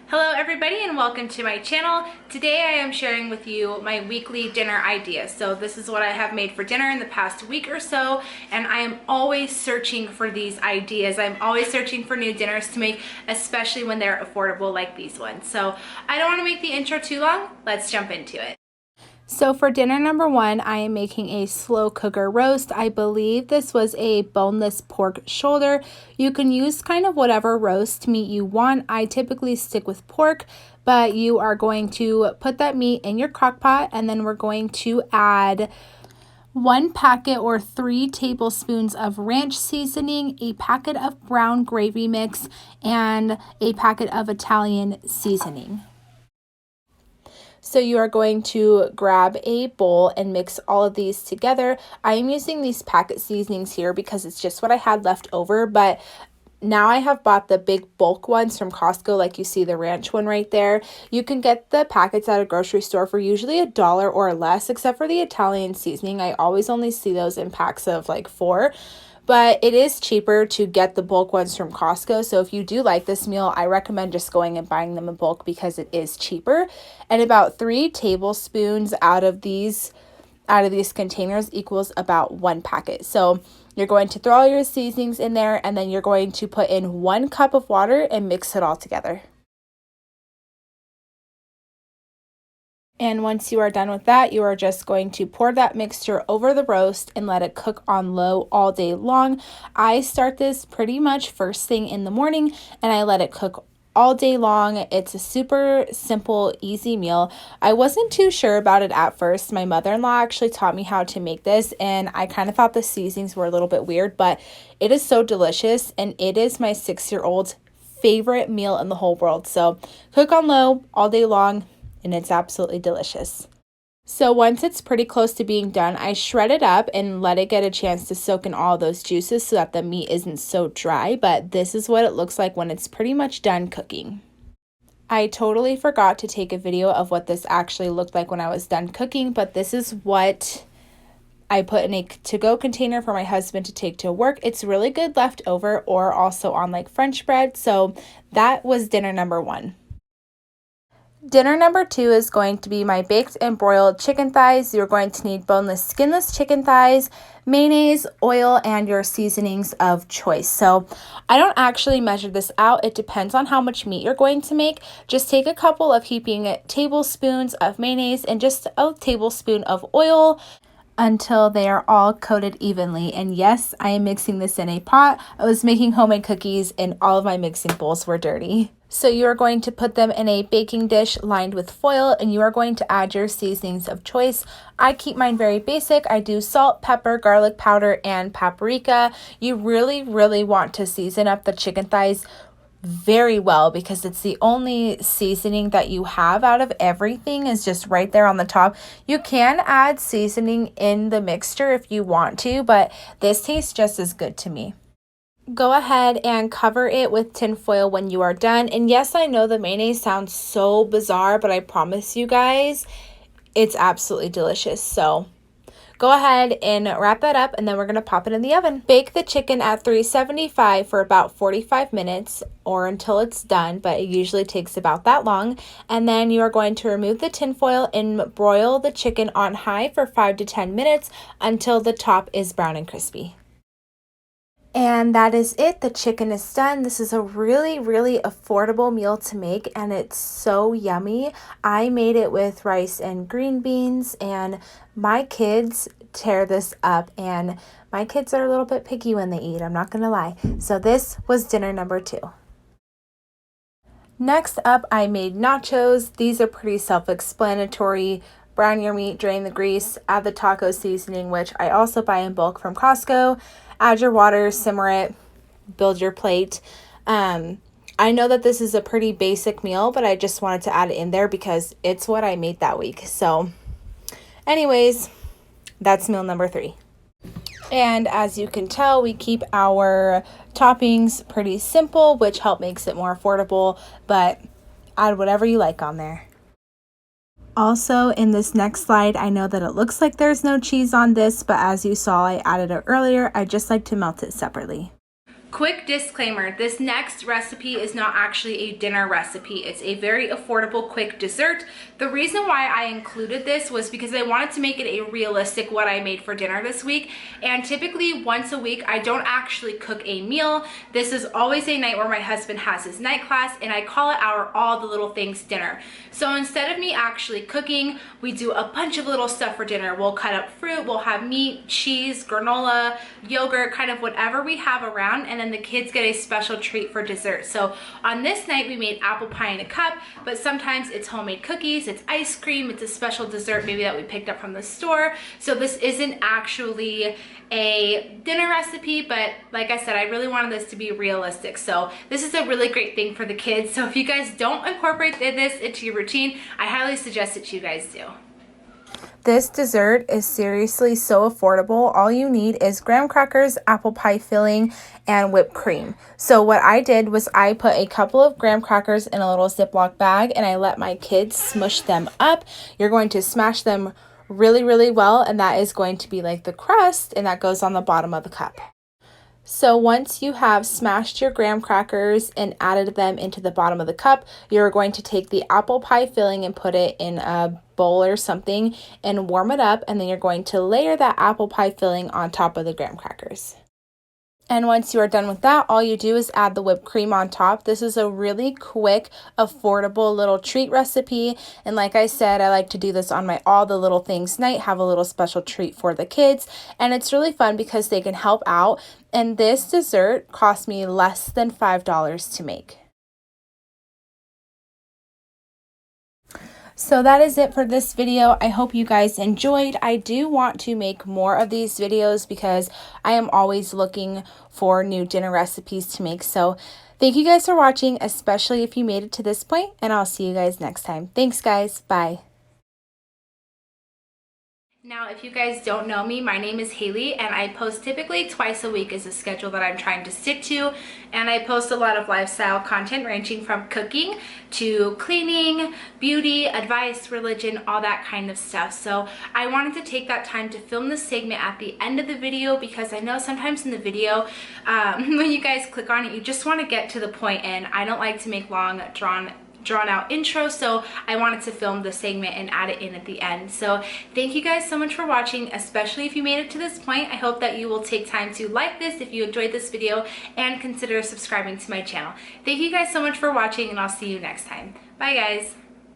Hello everybody and welcome to my channel. Today I am sharing with you my weekly dinner ideas. So this is what I have made for dinner in the past week or so, and I am always searching for these ideas. I'm always searching for new dinners to make, especially when they're affordable like these ones. So I don't want to make the intro too long. Let's jump into it. So for dinner number one, I am making a slow cooker roast. I believe this was a boneless pork shoulder. You can use kind of whatever roast meat you want. I typically stick with pork, but you are going to put that meat in your crock pot, and then we're going to add 1 packet or 3 tablespoons of ranch seasoning, a packet of brown gravy mix, and a packet of Italian seasoning. So you are going to grab a bowl and mix all of these together. I am using these packet seasonings here because it's just what I had left over, but now I have bought the big bulk ones from Costco, like you see the ranch one right there. You can get the packets at a grocery store for usually $1 or less, except for the Italian seasoning. I always only see those in packs of like 4. But it is cheaper to get the bulk ones from Costco. So if you do like this meal, I recommend just going and buying them in bulk because it is cheaper. And about 3 tablespoons out of these containers equals about 1 packet. So you're going to throw all your seasonings in there, and then you're going to put in 1 cup of water and mix it all together. And once you are done with that, you are just going to pour that mixture over the roast and let it cook on low all day long. I start this pretty much first thing in the morning, and I let it cook all day long. It's a super simple, easy meal. I wasn't too sure about it at first. My mother-in-law actually taught me how to make this, and I kind of thought the seasonings were a little bit weird, but it is so delicious, and it is my 6-year-old's favorite meal in the whole world. So cook on low all day long, and it's absolutely delicious. So once it's pretty close to being done, I shred it up and let it get a chance to soak in all those juices so that the meat isn't so dry, but this is what it looks like when it's pretty much done cooking. I totally forgot to take a video of what this actually looked like when I was done cooking, but this is what I put in a to-go container for my husband to take to work. It's really good left over or also on like French bread. So that was dinner number 1. Dinner number 2 is going to be my baked and broiled chicken thighs. You're going to need boneless, skinless chicken thighs, mayonnaise, oil, and your seasonings of choice. So I don't actually measure this out. It depends on how much meat you're going to make. Just take a couple of heaping tablespoons of mayonnaise and just a tablespoon of oil until they are all coated evenly. And yes, I am mixing this in a pot. I was making homemade cookies and all of my mixing bowls were dirty. So you are going to put them in a baking dish lined with foil, and you are going to add your seasonings of choice. I keep mine very basic. I do salt, pepper, garlic powder, and paprika. You really, really want to season up the chicken thighs very well because it's the only seasoning that you have out of everything is just right there on the top. You can add seasoning in the mixture if you want to, but this tastes just as good to me. Go ahead and cover it with tin foil when you are done. And yes, I know the mayonnaise sounds so bizarre, but I promise you guys, it's absolutely delicious. So go ahead and wrap that up, and then we're going to pop it in the oven. Bake the chicken at 375 for about 45 minutes or until it's done, but it usually takes about that long. And then you are going to remove the tin foil and broil the chicken on high for 5 to 10 minutes until the top is brown and crispy. And that is it. The chicken is done. This is a really, really affordable meal to make, and it's so yummy. I made it with rice and green beans, and my kids tear this up, and my kids are a little bit picky when they eat, I'm not gonna lie. So this was dinner number 2. Next up, I made nachos. These are pretty self-explanatory. Brown your meat, drain the grease, add the taco seasoning, which I also buy in bulk from Costco. Add your water, simmer it, build your plate. I know that this is a pretty basic meal, but I just wanted to add it in there because it's what I made that week. So anyways, that's meal number 3. And as you can tell, we keep our toppings pretty simple, which makes it more affordable, but add whatever you like on there. Also, in this next slide, I know that it looks like there's no cheese on this, but as you saw, I added it earlier. I just like to melt it separately. Quick disclaimer, this next recipe is not actually a dinner recipe. It's a very affordable, quick dessert. The reason why I included this was because I wanted to make it a realistic what I made for dinner this week. And typically once a week, I don't actually cook a meal. This is always a night where my husband has his night class, and I call it our all the little things dinner. So instead of me actually cooking, we do a bunch of little stuff for dinner. We'll cut up fruit, we'll have meat, cheese, granola, yogurt, kind of whatever we have around, and then the kids get a special treat for dessert. So on this night we made apple pie in a cup, but sometimes it's homemade cookies, it's ice cream, it's a special dessert maybe that we picked up from the store. So this isn't actually a dinner recipe, but like I said, I really wanted this to be realistic. So this is a really great thing for the kids. So if you guys don't incorporate this into your routine, I highly suggest that you guys do. This dessert is seriously so affordable. All you need is graham crackers, apple pie filling, and whipped cream. So what I did was I put a couple of graham crackers in a little Ziploc bag and I let my kids smush them up. You're going to smash them really, really well, and that is going to be like the crust, and that goes on the bottom of the cup. So once you have smashed your graham crackers and added them into the bottom of the cup, you're going to take the apple pie filling and put it in a bowl or something and warm it up, and then you're going to layer that apple pie filling on top of the graham crackers. And once you are done with that, all you do is add the whipped cream on top. This is a really quick, affordable little treat recipe. And like I said, I like to do this on my all the little things night, have a little special treat for the kids. And it's really fun because they can help out. And this dessert cost me less than $5 to make. So that is it for this video. I hope you guys enjoyed. I do want to make more of these videos because I am always looking for new dinner recipes to make. So thank you guys for watching, especially if you made it to this point, and I'll see you guys next time. Thanks guys. Bye. Now, if you guys don't know me, my name is Hayley, and I post typically twice a week is a schedule that I'm trying to stick to, and I post a lot of lifestyle content ranging from cooking to cleaning, beauty, advice, religion, all that kind of stuff. So I wanted to take that time to film this segment at the end of the video because I know sometimes in the video, when you guys click on it, you just want to get to the point, and I don't like to make long, drawn out intro, so I wanted to film the segment and add it in at the end. So thank you guys so much for watching, especially if you made it to this point. I hope that you will take time to like this if you enjoyed this video and consider subscribing to my channel. Thank you guys so much for watching, and I'll see you next time. Bye guys.